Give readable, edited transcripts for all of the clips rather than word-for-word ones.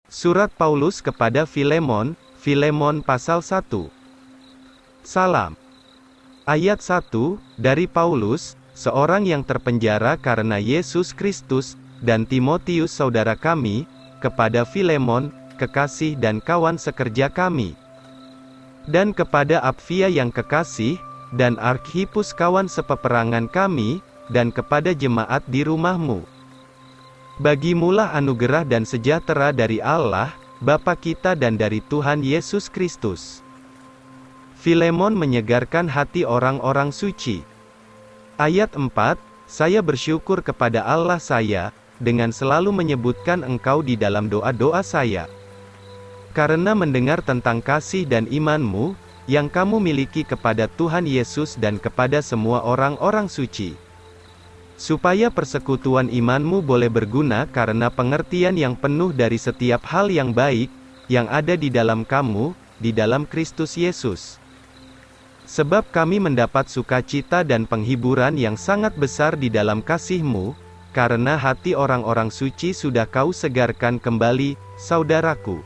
Surat Paulus kepada Filemon, Filemon pasal 1. Salam. Ayat 1, dari Paulus, seorang yang terpenjara karena Yesus Kristus, dan Timotius saudara kami, kepada Filemon, kekasih dan kawan sekerja kami. Dan kepada Apfia yang kekasih, dan Arkhipus kawan sepeperangan kami, dan kepada jemaat di rumahmu. Bagimulah anugerah dan sejahtera dari Allah, Bapa kita dan dari Tuhan Yesus Kristus. Filemon menyegarkan hati orang-orang suci. Ayat 4, saya bersyukur kepada Allah saya, dengan selalu menyebutkan engkau di dalam doa-doa saya. Karena mendengar tentang kasih dan imanmu, yang kamu miliki kepada Tuhan Yesus dan kepada semua orang-orang suci. Supaya persekutuan imanmu boleh berguna karena pengertian yang penuh dari setiap hal yang baik, yang ada di dalam kamu, di dalam Kristus Yesus. Sebab kami mendapat sukacita dan penghiburan yang sangat besar di dalam kasih-Mu, karena hati orang-orang suci sudah Kau segarkan kembali, saudaraku.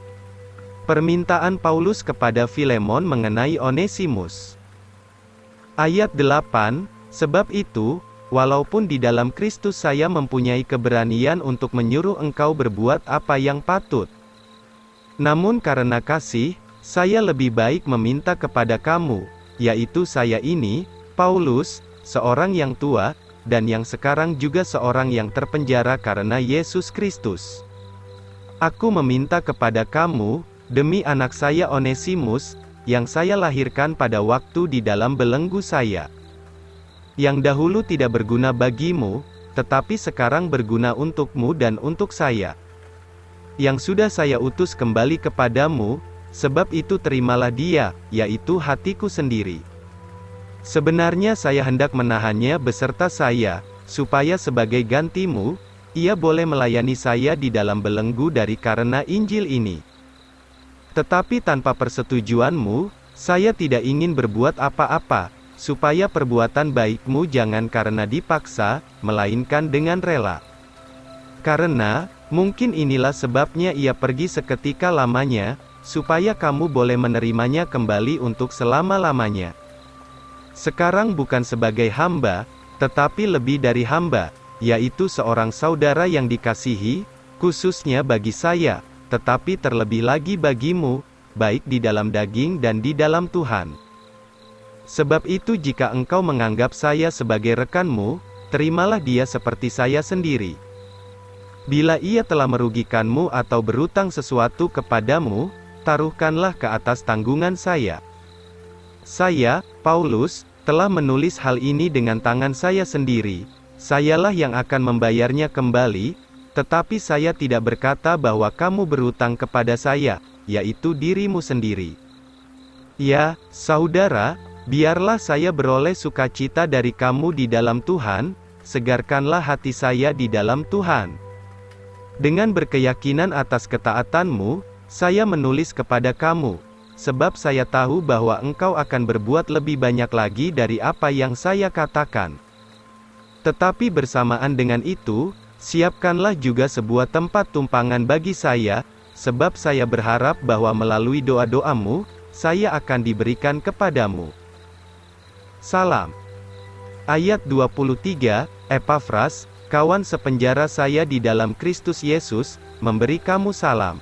Permintaan Paulus kepada Filemon mengenai Onesimus. Ayat 8, sebab itu, walaupun di dalam Kristus saya mempunyai keberanian untuk menyuruh engkau berbuat apa yang patut. Namun karena kasih, saya lebih baik meminta kepada kamu, yaitu saya ini, Paulus, seorang yang tua, dan yang sekarang juga seorang yang terpenjara karena Yesus Kristus. Aku meminta kepada kamu, demi anak saya Onesimus, yang saya lahirkan pada waktu di dalam belenggu saya. Yang dahulu tidak berguna bagimu, tetapi sekarang berguna untukmu dan untuk saya. Yang sudah saya utus kembali kepadamu, sebab itu terimalah dia, yaitu hatiku sendiri. Sebenarnya saya hendak menahannya beserta saya, supaya sebagai gantimu, ia boleh melayani saya di dalam belenggu dari karena Injil ini. Tetapi tanpa persetujuanmu, saya tidak ingin berbuat apa-apa, supaya perbuatan baikmu jangan karena dipaksa, melainkan dengan rela. Karena, mungkin inilah sebabnya ia pergi seketika lamanya, supaya kamu boleh menerimanya kembali untuk selama-lamanya. Sekarang bukan sebagai hamba, tetapi lebih dari hamba, yaitu seorang saudara yang dikasihi, khususnya bagi saya, tetapi terlebih lagi bagimu, baik di dalam daging dan di dalam Tuhan. Sebab itu jika engkau menganggap saya sebagai rekanmu, terimalah dia seperti saya sendiri. Bila ia telah merugikanmu atau berutang sesuatu kepadamu, taruhkanlah ke atas tanggungan saya. Saya, Paulus, telah menulis hal ini dengan tangan saya sendiri, sayalah yang akan membayarnya kembali, tetapi saya tidak berkata bahwa kamu berutang kepada saya, yaitu dirimu sendiri. Ya, saudara, biarlah saya beroleh sukacita dari kamu di dalam Tuhan, segarkanlah hati saya di dalam Tuhan. Dengan berkeyakinan atas ketaatanmu, saya menulis kepada kamu, sebab saya tahu bahwa engkau akan berbuat lebih banyak lagi dari apa yang saya katakan. Tetapi bersamaan dengan itu, siapkanlah juga sebuah tempat tumpangan bagi saya, sebab saya berharap bahwa melalui doa-doamu, saya akan diberikan kepadamu. Salam. Ayat 23, Epafras, kawan sepenjara saya di dalam Kristus Yesus, memberi kamu salam.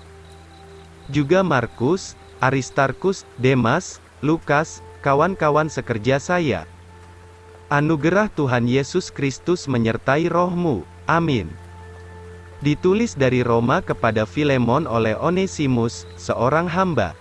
Juga Markus, Aristarkus, Demas, Lukas, kawan-kawan sekerja saya. Anugerah Tuhan Yesus Kristus menyertai rohmu. Amin. Ditulis dari Roma kepada Filemon oleh Onesimus, seorang hamba.